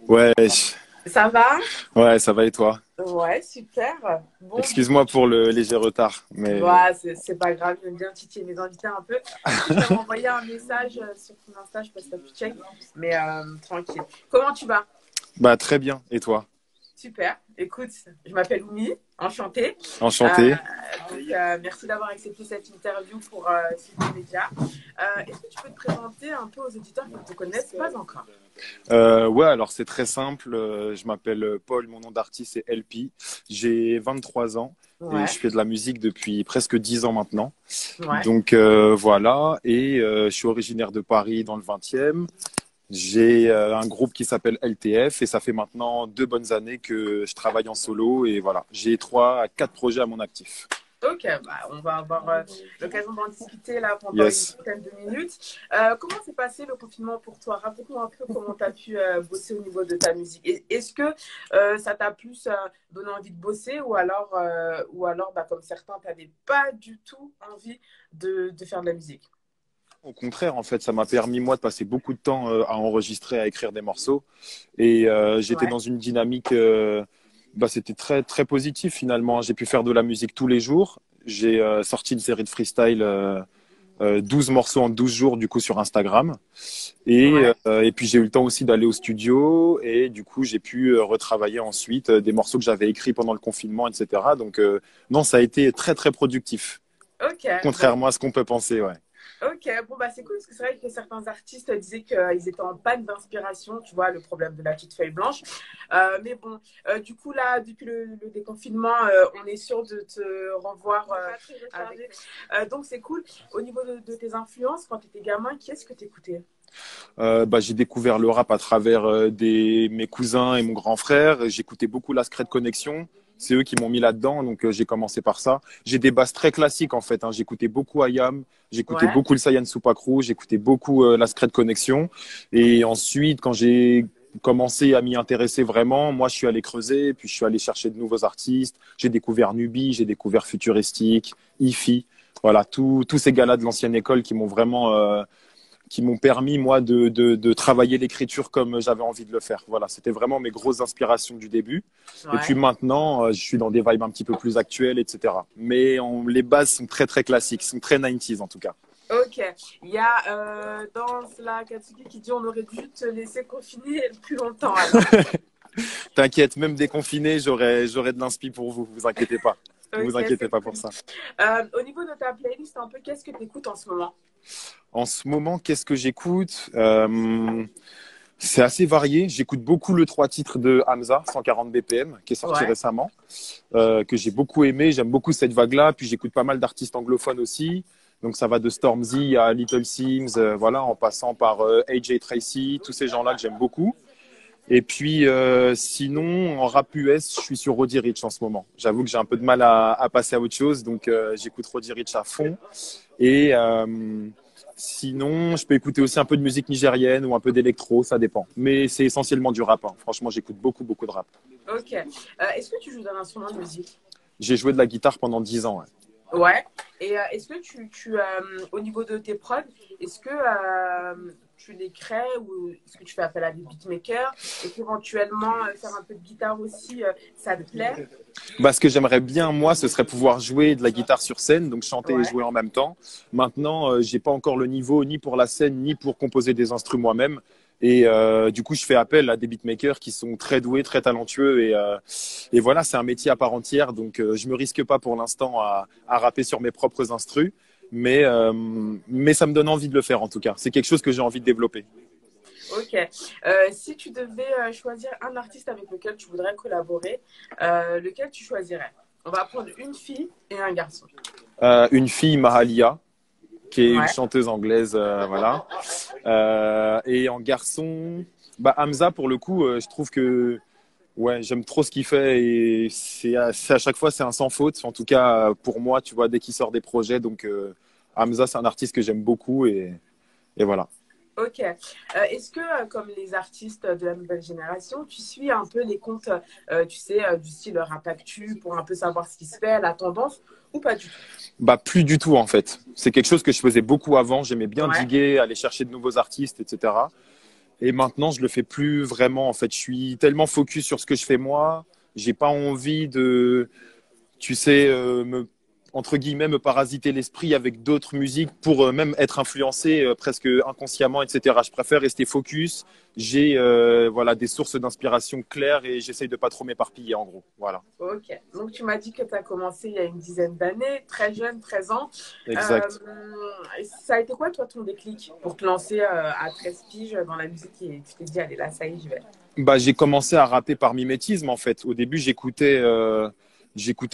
Ouais, Ça va? ouais, ça va et toi? Ouais, super. Bon, Excuse-moi pour le léger retard, mais bah, c'est pas grave, j'aime bien titiller mes invités un peu. Du coup, je t'avais envoyé un message sur ton Insta, je sais pas si t'as pu check, mais tranquille. Comment tu vas? bah très bien. Et toi? Super. Écoute, je m'appelle Oumi, enchantée. Euh, Enchanté. Merci d'avoir accepté cette interview pour Sylvie Média. Est-ce que tu peux te présenter un peu aux auditeurs qui ne te connaissent pas encore? Ouais, alors c'est très simple. Je m'appelle Paul, mon nom d'artiste c'est LP. J'ai 23 ans et Ouais, je fais de la musique depuis presque 10 ans maintenant. ouais. Donc voilà, et je suis originaire de Paris dans le 20e. J'ai un groupe qui s'appelle LTF et ça fait maintenant 2 bonnes années que je travaille en solo et voilà, j'ai 3 à 4 projets à mon actif. Ok, bah, on va avoir l'occasion d'en discuter là pendant une Yes. vingtaine de minutes. Comment s'est passé le confinement pour toi? Raconte-moi un peu comment tu as pu bosser au niveau de ta musique. Est-ce que ça t'a plus donné envie de bosser ou alors bah, comme certains, tu n'avais pas du tout envie de faire de la musique? Au contraire, en fait, ça m'a permis, moi, de passer beaucoup de temps à enregistrer, à écrire des morceaux. Et j'étais Ouais, dans une dynamique, bah, c'était très, très positif finalement. J'ai pu faire de la musique tous les jours. J'ai sorti une série de freestyle, 12 morceaux en 12 jours, du coup, sur Instagram. ouais. Et puis, j'ai eu le temps aussi d'aller au studio. Et du coup, j'ai pu retravailler ensuite des morceaux que j'avais écrits pendant le confinement, etc. Donc, non, ça a été très, très productif. Ok, bah, Contrairement à ce qu'on peut penser, ouais. ok, bon bah c'est cool parce que c'est vrai que certains artistes disaient qu'ils étaient en panne d'inspiration, tu vois, le problème de la petite feuille blanche. Mais bon, du coup là, depuis le déconfinement, on est sûr de te revoir avec. Donc c'est cool. Au niveau de tes influences, quand tu étais gamin, qui est-ce que tu écoutais? Bah, j'ai découvert le rap à travers mes cousins et mon grand frère. J'écoutais beaucoup la Secret Connection. C'est eux qui m'ont mis là-dedans, donc j'ai commencé par ça. J'ai des bases très classiques en fait, hein. J'écoutais beaucoup IAM, j'écoutais Ouais, beaucoup le Saiyan Supakru, j'écoutais beaucoup la Secret Connection. Et ensuite, quand j'ai commencé à m'y intéresser vraiment, moi je suis allé creuser, puis je suis allé chercher de nouveaux artistes. J'ai découvert Nubi, j'ai découvert Futuristic, Ifi. Voilà, tous ces gars-là de l'ancienne école qui m'ont permis, moi, de travailler l'écriture comme j'avais envie de le faire. Voilà, c'était vraiment mes grosses inspirations du début. Et puis ouais. maintenant, je suis dans des vibes un petit peu plus actuelles, etc. Mais les bases sont très, très classiques, sont très 90s en tout cas. Ok, il y a dans la Katsuki qui dit on aurait dû te laisser confiner plus longtemps alors. T'inquiète, même déconfiné, j'aurai de l'inspi pour vous, vous inquiétez pas. Ok, Vous inquiétez c'est pas pour cool. ça. Au niveau de ta playlist, un peu, qu'est-ce que tu écoutes en ce moment? En ce moment, qu'est-ce que j'écoute c'est assez varié. J'écoute beaucoup le 3 titres de Hamza, 140 BPM, qui est sorti Ouais, récemment. Que j'ai beaucoup aimé. J'aime beaucoup cette vague-là. Puis j'écoute pas mal d'artistes anglophones aussi. Donc ça va de Stormzy à Little Sims, voilà, en passant par AJ Tracy, tous ces gens-là que j'aime beaucoup. Et puis sinon, en rap US, je suis sur Roddy Ricch en ce moment. J'avoue que j'ai un peu de mal à passer à autre chose, donc j'écoute Roddy Ricch à fond. Et sinon, je peux écouter aussi un peu de musique nigérienne ou un peu d'électro, ça dépend. Mais c'est essentiellement du rap, hein. Franchement, j'écoute beaucoup, beaucoup de rap. ok. Est-ce que tu joues d'un instrument de musique? J'ai joué de la guitare pendant 10 ans. Ouais. Ouais. Et est-ce que au niveau de tes prods, est-ce que tu les crées ou est-ce que tu fais appel à des beatmakers et qu'éventuellement faire un peu de guitare aussi, ça te plaît? Bah, ce que j'aimerais bien, moi, ce serait pouvoir jouer de la guitare sur scène, donc chanter et Ouais. jouer en même temps. Maintenant, j'ai pas encore le niveau ni pour la scène, ni pour composer des instruments moi-même. Et du coup, je fais appel à des beatmakers qui sont très doués, très talentueux. Et voilà, c'est un métier à part entière. Donc, je me risque pas pour l'instant à rapper sur mes propres instrus. Mais ça me donne envie de le faire, en tout cas. C'est quelque chose que j'ai envie de développer. Ok. Si tu devais choisir un artiste avec lequel tu voudrais collaborer, lequel tu choisirais? On va prendre une fille et un garçon. Une fille, Mahalia, qui est une Ouais. chanteuse anglaise, voilà. Et en garçon, bah Hamza pour le coup, je trouve que ouais, j'aime trop ce qu'il fait et c'est à chaque fois c'est un sans faute. En tout cas pour moi, tu vois, dès qu'il sort des projets, donc Hamza c'est un artiste que j'aime beaucoup et voilà. Ok. Est-ce que, comme les artistes de la nouvelle génération, tu suis un peu les comptes, tu sais, du style Rap Actu pour un peu savoir ce qui se fait, la tendance, ou pas du tout? Bah plus du tout en fait. C'est quelque chose que je faisais beaucoup avant. J'aimais bien Ouais. diguer, aller chercher de nouveaux artistes, etc. Et maintenant, je le fais plus vraiment. En fait, je suis tellement focus sur ce que je fais moi. J'ai pas envie de, tu sais, entre guillemets, me parasiter l'esprit avec d'autres musiques pour même être influencé presque inconsciemment, etc. Je préfère rester focus. J'ai voilà, des sources d'inspiration claires et j'essaye de pas trop m'éparpiller en gros. Voilà. Ok. Donc, tu m'as dit que tu as commencé il y a une dizaine d'années, très jeune, 13 ans. Euh, Exact. Ça a été quoi, toi, ton déclic pour te lancer à 13 piges dans la musique et tu t'es dit, allez, là, ça y est, j'y vais. Bah, j'ai commencé à rapper par mimétisme en fait. Au début, j'écoutais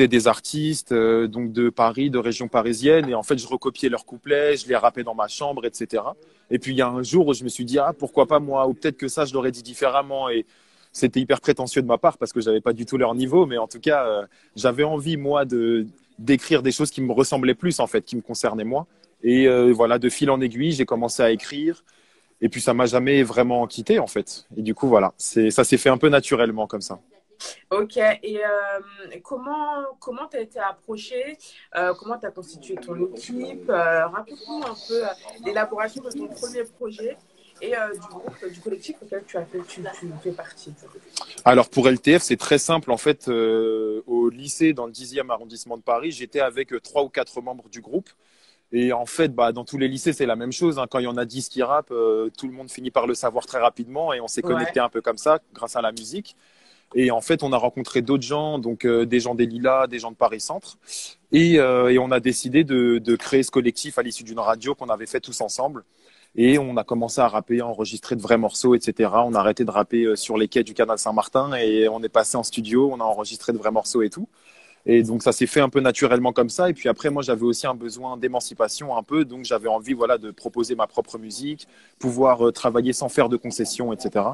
des artistes donc de Paris, de région parisienne, et en fait, je recopiais leurs couplets, je les rappais dans ma chambre, etc. Et puis il y a un jour où je me suis dit ah pourquoi pas moi, ou peut-être que ça je l'aurais dit différemment. Et c'était hyper prétentieux de ma part parce que j'avais pas du tout leur niveau, mais en tout cas, j'avais envie moi de d'écrire des choses qui me ressemblaient plus en fait, qui me concernaient moi. Et voilà, de fil en aiguille, j'ai commencé à écrire. Et puis ça m'a jamais vraiment quitté en fait. Et du coup voilà, ça s'est fait un peu naturellement comme ça. Ok. Et comment tu as été approché? Comment tu as constitué ton équipe? Raconte-nous un peu l'élaboration de ton premier projet et du groupe, du collectif auquel tu fais partie. Alors pour LTF, c'est très simple en fait. Au lycée dans le 10e arrondissement de Paris, j'étais avec trois ou quatre membres du groupe. Et en fait, bah, dans tous les lycées, c'est la même chose, hein. Quand il y en a 10 qui rappent, tout le monde finit par le savoir très rapidement et on s'est Ouais. connecté un peu comme ça grâce à la musique. Et en fait, on a rencontré d'autres gens, donc des gens des Lilas, des gens de Paris Centre. Et on a décidé de créer ce collectif à l'issue d'une radio qu'on avait fait tous ensemble. Et on a commencé à rapper, à enregistrer de vrais morceaux, etc. On a arrêté de rapper sur les quais du canal Saint-Martin et on est passé en studio, on a enregistré de vrais morceaux et tout. Et donc ça s'est fait un peu naturellement comme ça. Et puis après, moi, j'avais aussi un besoin d'émancipation un peu, donc j'avais envie, voilà, de proposer ma propre musique, pouvoir travailler sans faire de concessions, etc.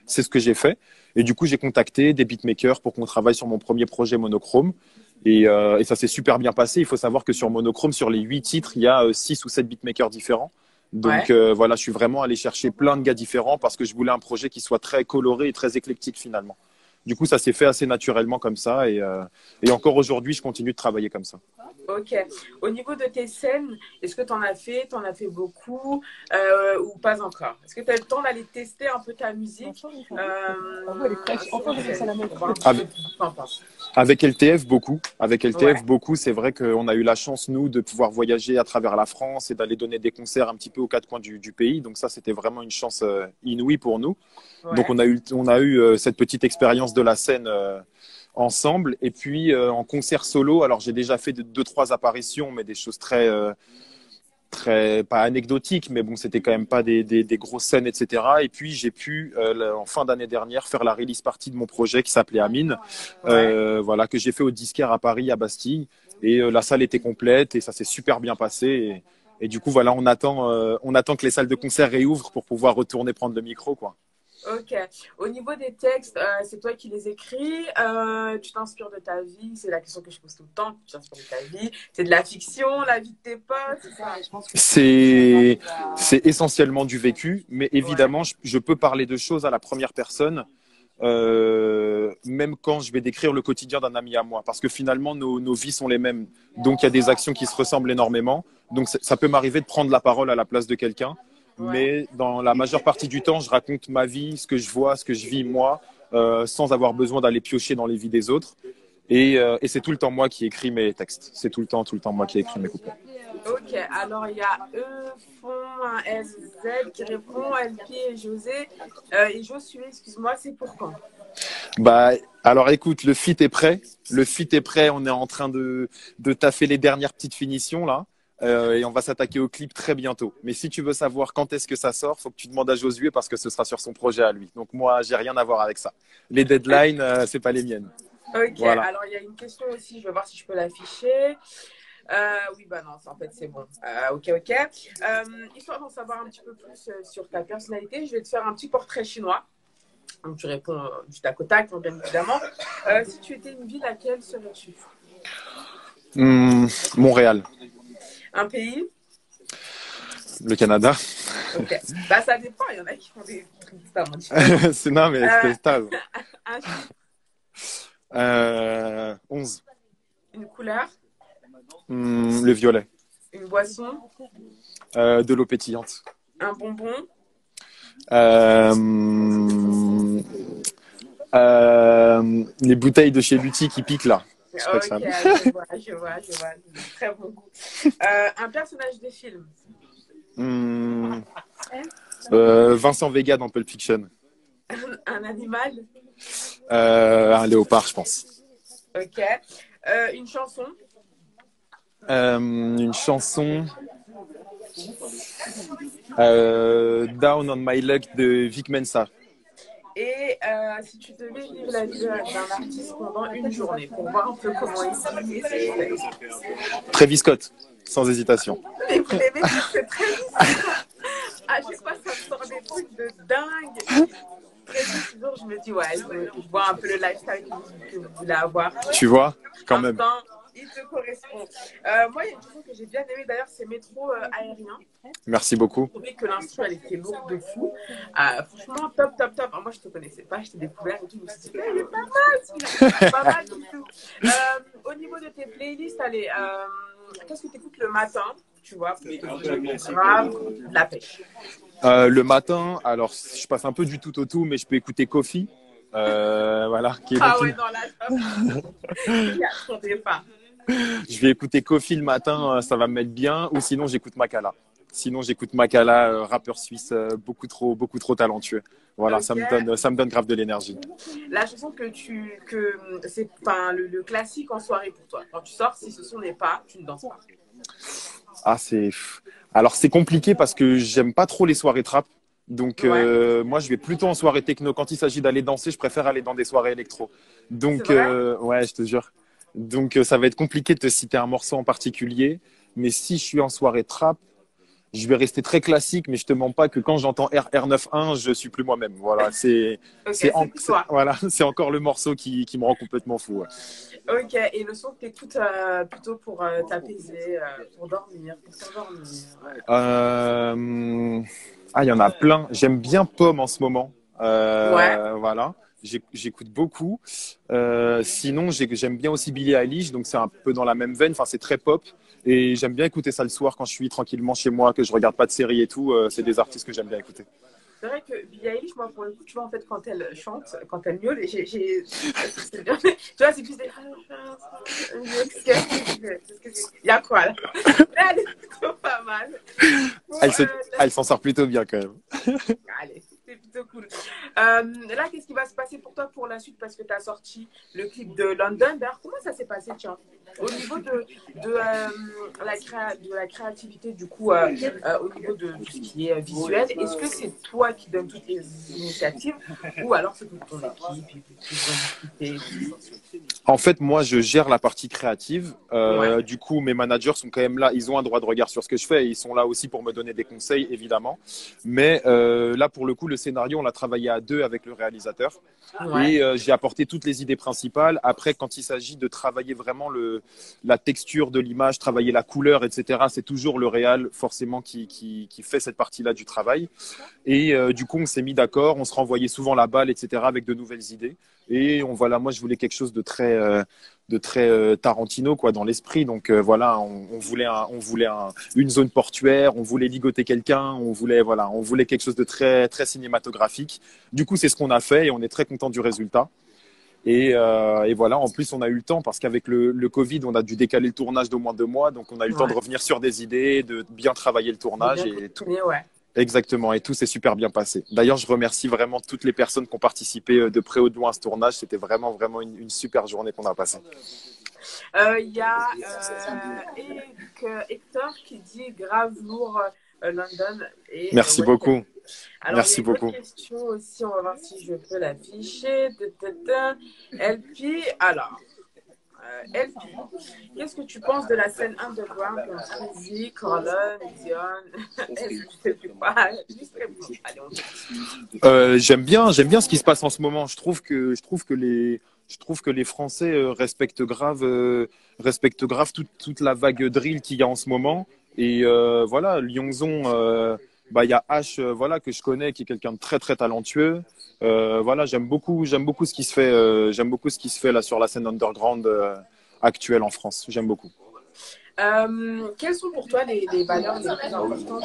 C'est ce que j'ai fait. Et du coup, j'ai contacté des beatmakers pour qu'on travaille sur mon premier projet Monochrome. Et ça s'est super bien passé. Il faut savoir que sur Monochrome, sur les 8 titres, il y a 6 ou 7 beatmakers différents. Donc Ouais. voilà, je suis vraiment allé chercher plein de gars différents parce que je voulais un projet qui soit très coloré et très éclectique finalement. Du coup, ça s'est fait assez naturellement comme ça. Et encore aujourd'hui, je continue de travailler comme ça. Ok. Au niveau de tes scènes, est-ce que tu en as fait? Tu en as fait beaucoup ou pas encore? Est-ce que tu as eu le temps d'aller tester un peu ta musique sur scène pour voir un petit peu Avec, ce que tu en penses? avec LTF, beaucoup. Avec LTF, Ouais. beaucoup. C'est vrai qu'on a eu la chance, nous, de pouvoir voyager à travers la France et d'aller donner des concerts un petit peu aux quatre coins du pays. Donc ça, c'était vraiment une chance inouïe pour nous. Donc Ouais. on a eu cette petite expérience de la scène ensemble. Et puis en concert solo, alors j'ai déjà fait deux, trois apparitions, mais des choses très pas anecdotiques, mais bon, c'était quand même pas des grosses scènes, etc. Et puis j'ai pu en fin d'année dernière faire la release party de mon projet qui s'appelait Amine, Ouais. voilà, que j'ai fait au Disquaire à Paris, à Bastille. Et la salle était complète et ça s'est super bien passé. Et du coup, voilà, on attend que les salles de concert réouvrent pour pouvoir retourner prendre le micro, quoi. Ok. Au niveau des textes, c'est toi qui les écris. Tu t'inspires de ta vie. C'est la question que je pose tout le temps. Tu t'inspires de ta vie. C'est de la fiction, la vie de tes potes, c'est ça. C'est essentiellement du vécu, mais Ouais. évidemment, je peux parler de choses à la première personne, même quand je vais décrire le quotidien d'un ami à moi, parce que finalement, nos vies sont les mêmes. Donc, il y a des actions qui se ressemblent énormément. Donc, ça peut m'arriver de prendre la parole à la place de quelqu'un, Ouais. mais dans la majeure partie du temps, je raconte ma vie, ce que je vois, ce que je vis moi, sans avoir besoin d'aller piocher dans les vies des autres. Et c'est tout le temps moi qui écris mes textes. C'est tout le temps moi qui écris mes couplets. Ok. Alors, il y a fond un Z qui répond, LP et José. Et Josué, excuse-moi, c'est pour quand? Bah, alors écoute, le fit est prêt. Le fit est prêt. On est en train de taffer les dernières petites finitions là. Et on va s'attaquer au clip très bientôt. Mais si tu veux savoir quand est-ce que ça sort, faut que tu demandes à Josué parce que ce sera sur son projet à lui. Donc moi, j'ai rien à voir avec ça. Les deadlines, c'est pas les miennes. Ok. Voilà. Alors, il y a une question aussi. Je vais voir si je peux l'afficher. Oui, bah non, en fait, c'est bon. Ok, ok. Histoire d'en savoir un petit peu plus sur ta personnalité, je vais te faire un petit portrait chinois. Donc, tu réponds du tac au tac, hein, bien évidemment. Si tu étais une ville, laquelle serais-tu? Montréal, Un pays? le Canada. Ok. Bah, ça dépend. Il y en a qui font des trucs totalement différents. C'est non mais Euh, c'était stable. un chiffre, 11. une couleur, Le violet. une boisson, De l'eau pétillante. un bonbon, Euh, les bouteilles de chez Lutti qui piquent là. Je crois que Ok, ça. je vois. Très bon goût. Un personnage de film. Hum, Vincent Vega dans Pulp Fiction. Un animal. Un léopard, je pense. Ok. Une chanson. Une chanson Down on My Luck de Vic Mensa. Et si tu devais vivre la vie d'un artiste pendant une journée pour voir un peu comment il vit et ce qu'il fait. Travis Scott, sans hésitation. Mais vous l'aimez parce que très vite. À chaque fois, ça me sort des trucs de dingue. Très vite, toujours, je me dis, ouais, je vois un peu le lifestyle que vous voulez avoir. Tu vois, quand même. Instant, il te correspond. Moi, il y a une chanson que j'ai bien aimée, d'ailleurs, c'est Métro aérien. Merci beaucoup. Je trouvais que l'instru, elle était lourde de fou. Franchement, top. Alors, moi, je te connaissais pas, je t'ai découvert et tout. Je me suis dit, il est pas mal, celui-là. Pas mal du tout. Au niveau de tes playlists, allez, qu'est-ce que tu écoutes le matin? Tu vois, grave, de la pêche. Le matin, alors je passe un peu du tout au tout, mais je peux écouter Kofi. Voilà, qui est Ah donc ouais, dans la top. Il y a son départ. Je vais écouter Kofi le matin, ça va me mettre bien. Ou sinon, j'écoute Makala. Sinon, j'écoute Makala, rappeur suisse, beaucoup trop talentueux. Voilà, Ok. ça me donne grave de l'énergie. La chanson que c'est enfin, le classique en soirée pour toi. Quand tu sors, si ce son n'est pas, tu ne danses pas. Ah, alors, c'est compliqué parce que j'aime pas trop les soirées trap. Donc, Ouais, moi, je vais plutôt en soirée techno. Quand il s'agit d'aller danser, je préfère aller dans des soirées électro. c'est Donc, vrai. ouais, je te jure. Donc, ça va être compliqué de te citer un morceau en particulier. Mais si je suis en soirée trap, je vais rester très classique, mais je te mens pas que quand j'entends RR91, je suis plus moi-même. Voilà, Ok, c'est plus toi. voilà, c'est encore le morceau qui me rend complètement fou. Ouais. Ok, et le son que tu écoutes plutôt pour t'apaiser, pour dormir, pour s'endormir. Ah, il y en a plein. J'aime bien Pomme en ce moment. Ouais, Voilà, j'écoute beaucoup. Sinon, j'aime bien aussi Billie Eilish, donc c'est un peu dans la même veine. Enfin, c'est très pop. Et j'aime bien écouter ça le soir quand je suis tranquillement chez moi, que je regarde pas de séries et tout. C'est des artistes que j'aime bien écouter. c'est vrai que Billie Eilish, moi, pour le coup, tu vois, en fait, quand elle chante, quand elle miaule, c'est bien. Tu vois, c'est plus des. Il y a quoi là? Elle est plutôt pas mal. Pour, Elle se, elle s'en sort plutôt bien quand même. allez, c'est plutôt cool. Là, qu'est-ce qui va se passer pour toi pour la suite parce que tu as sorti le clip de London. D'ailleurs, comment ça s'est passé, tiens, au niveau de la créativité, du coup, au niveau de tout ce qui est visuel, est-ce que c'est toi qui donnes toutes les initiatives ou alors c'est toute ton équipe et puis ils vont discuter. En fait, moi, je gère la partie créative. Ouais, Du coup, mes managers sont quand même là. Ils ont un droit de regard sur ce que je fais. Et ils sont là aussi pour me donner des conseils, évidemment. Mais là, pour le coup, le scénario, on l'a travaillé à deux avec le réalisateur. ouais, Et j'ai apporté toutes les idées principales. Après, quand il s'agit de travailler vraiment la texture de l'image, travailler la couleur, etc., c'est toujours le réal, forcément, qui fait cette partie-là du travail. Et du coup, on s'est mis d'accord. On se renvoyait souvent la balle, etc., avec de nouvelles idées. Et voilà, moi, je voulais quelque chose de très Tarantino, quoi, dans l'esprit. Donc voilà, on voulait une zone portuaire, on voulait ligoter quelqu'un, on voulait quelque chose de très très cinématographique. Du coup, c'est ce qu'on a fait et on est très content du résultat. Et voilà, en plus, on a eu le temps parce qu'avec le Covid, on a dû décaler le tournage d'au moins 2 mois, donc on a eu le temps de ouais. revenir sur des idées, de bien travailler le De tournage bien et tout. continuer, ouais. Exactement, et tout s'est super bien passé. D'ailleurs, je remercie vraiment toutes les personnes qui ont participé de près ou de loin à ce tournage. C'était vraiment une super journée qu'on a passée. Il y a Hector qui dit grave lourd London et Merci ouais. beaucoup. Alors, il y a Merci une autre beaucoup. question aussi, on va voir si je peux l'afficher. LP, alors, LP, qu'est-ce que tu penses de la scène underground comme Squeezie, Corlon, Dion, je sais plus quoi, juste réponds. Allez, on J'aime bien ce qui se passe en ce moment. Je trouve que les Français respectent grave toute la vague drill qu'il y a en ce moment. Et voilà, Lyonzon, bah il y a H, voilà que je connais, qui est quelqu'un de très très talentueux. Voilà, j'aime beaucoup ce qui se fait. J'aime beaucoup ce qui se fait là sur la scène underground actuelle en France. J'aime beaucoup. Quelles sont pour toi les valeurs les plus importantes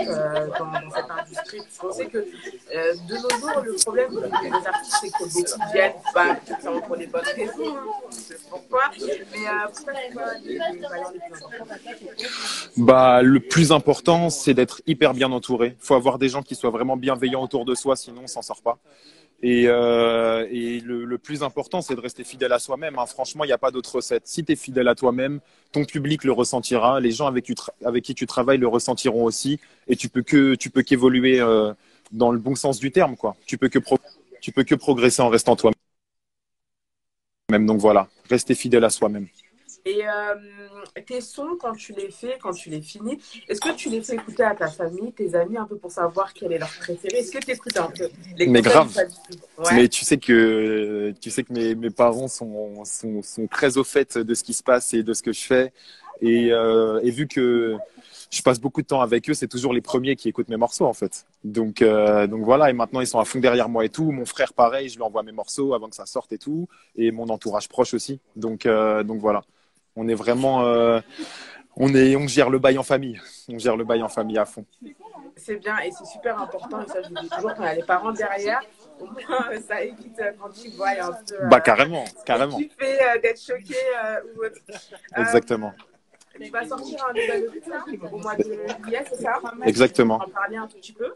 dans cette industrie? Parce qu'on sait que de nos jours, le problème des artistes, c'est que beaucoup viennent pas forcément pour les bonnes raisons, hein, c'est pourquoi. Mais pourquoi c'est quoi les valeurs les plus importantes? Bah, le plus important, c'est d'être hyper bien entouré. Il faut avoir des gens qui soient vraiment bienveillants autour de soi, sinon on s'en sort pas. Et le plus important, c'est de rester fidèle à soi-même, hein. Franchement, il n'y a pas d'autre recette. Si tu es fidèle à toi-même, ton public le ressentira, les gens avec qui tu travailles le ressentiront aussi, et tu peux qu'évoluer dans le bon sens du terme, quoi. Tu peux que progresser en restant toi-même. Donc voilà, rester fidèle à soi-même. Et tes sons, quand tu les fais, quand tu les finis, est-ce que tu les fais écouter à ta famille, tes amis, un peu pour savoir quel est leur préféré? Est-ce que tu écoutes un peu les Mais conseils ou grave. pas du tout? Ouais. Mais tu sais que mes parents sont très au fait de ce qui se passe et de ce que je fais. Et vu que je passe beaucoup de temps avec eux, c'est toujours les premiers qui écoutent mes morceaux, en fait. Donc voilà, et maintenant ils sont à fond derrière moi et tout. Mon frère, pareil, je lui envoie mes morceaux avant que ça sorte et tout. Et mon entourage proche aussi. Donc voilà. On est vraiment, on gère le bail en famille. On gère le bail en famille à fond. C'est bien et c'est super important. Et ça, je le dis toujours, quand il y a les parents derrière, au moins, ça évite quand tu vois un peu Bah carrément, ce que carrément. tu fais, d'être choqué ou autre. Euh, Exactement. Tu vas sortir un nouvel EP là, au mois de juillet, c'est ça? Tu peux Exactement. en parler un tout petit peu?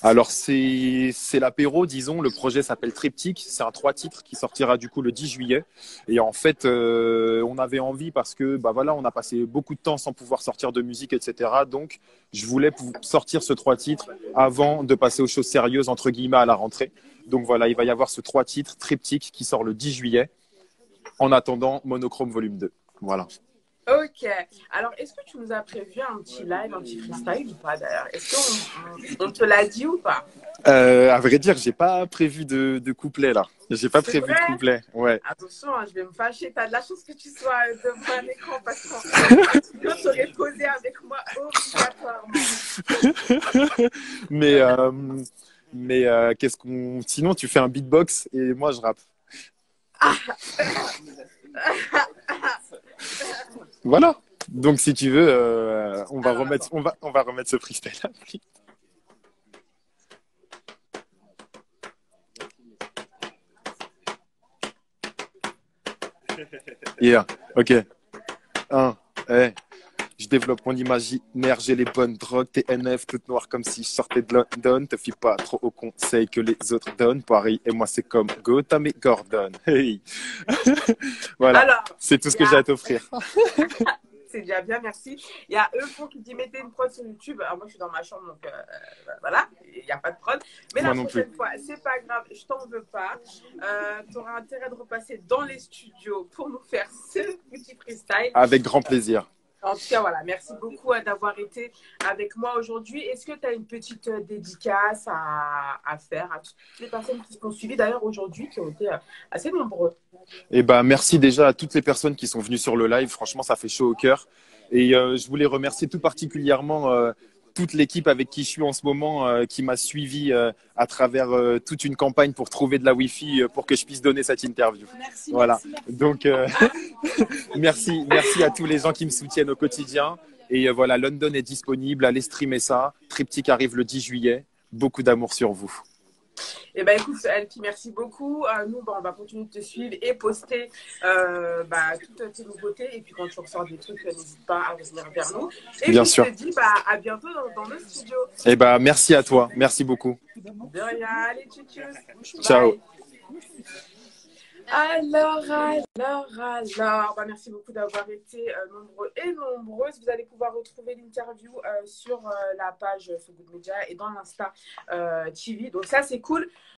Alors c'est l'apéro, disons. Le projet s'appelle Triptyque. C'est un 3 titres qui sortira du coup le 10 juillet. Et en fait, on avait envie parce que bah voilà, on a passé beaucoup de temps sans pouvoir sortir de musique, etc. Donc je voulais sortir ce 3 titres avant de passer aux choses sérieuses entre guillemets à la rentrée. Donc voilà, il va y avoir ce 3 titres Triptyque qui sort le 10 juillet. En attendant, Monochrome Volume 2. Voilà. Ok. Alors, est-ce que tu nous as prévu un petit live, un petit freestyle ou pas d'ailleurs? Est-ce qu'on te l'a dit ou pas? À vrai dire, j'ai pas prévu de couplet là. J'ai pas C'est prévu de vrai? couplet. Ouais. Attention, hein, je vais me fâcher. T'as de la chance que tu sois devant un écran parce que sinon, tu aurais posé avec moi obligatoirement. mais qu'est-ce qu'on. Sinon, tu fais un beatbox et moi je rappe. Voilà. Donc si tu veux, Alors, attends. on va remettre ce freestyle là. Yeah. Ok. Un. Hey. Je développe mon imaginaire, j'ai les bonnes drogues, TNF, toute noire comme si je sortais de London. Te fie pas trop au conseil que les autres donnent. Paris et moi, c'est comme Gotham et Gordon. Hey. Voilà, Alors, c'est tout ce il y que j'ai a à t'offrir. c'est déjà bien, merci. Il y a Eupho qui dit mettez une prod sur YouTube. Alors, moi, je suis dans ma chambre, donc voilà, il n'y a pas de prod. Mais Moi la non plus. prochaine fois, c'est pas grave, je t'en veux pas. Tu auras intérêt de repasser dans les studios pour nous faire ce petit freestyle. Avec grand plaisir. En tout cas, voilà, merci beaucoup d'avoir été avec moi aujourd'hui. Est-ce que tu as une petite dédicace à faire à toutes les personnes qui t'ont suivi d'ailleurs aujourd'hui, qui ont été assez nombreux? Et ben, merci déjà à toutes les personnes qui sont venues sur le live. Franchement, ça fait chaud au cœur. Et je voulais remercier tout particulièrement toute l'équipe avec qui je suis en ce moment, qui m'a suivi à travers toute une campagne pour trouver de la Wi-Fi pour que je puisse donner cette interview. Merci, voilà. Merci. Donc, merci à tous les gens qui me soutiennent au quotidien. Et voilà, London est disponible. Allez streamer ça. Triptyque arrive le 10 juillet. Beaucoup d'amour sur vous. Eh ben, écoute, Elfie, merci beaucoup. Nous, on va continuer de te suivre et poster toutes tes nouveautés. Et puis, quand tu ressors des trucs, n'hésite pas à revenir vers nous. Et Bien puis, sûr. je te dis à bientôt dans nos studios. Eh ben, merci à toi. Merci beaucoup. De rien. Allez, tchuss. Ciao. Bye. Alors, merci beaucoup d'avoir été nombreux et nombreuses. Vous allez pouvoir retrouver l'interview sur la page So Good Media et dans l'Insta TV. Donc ça, c'est cool.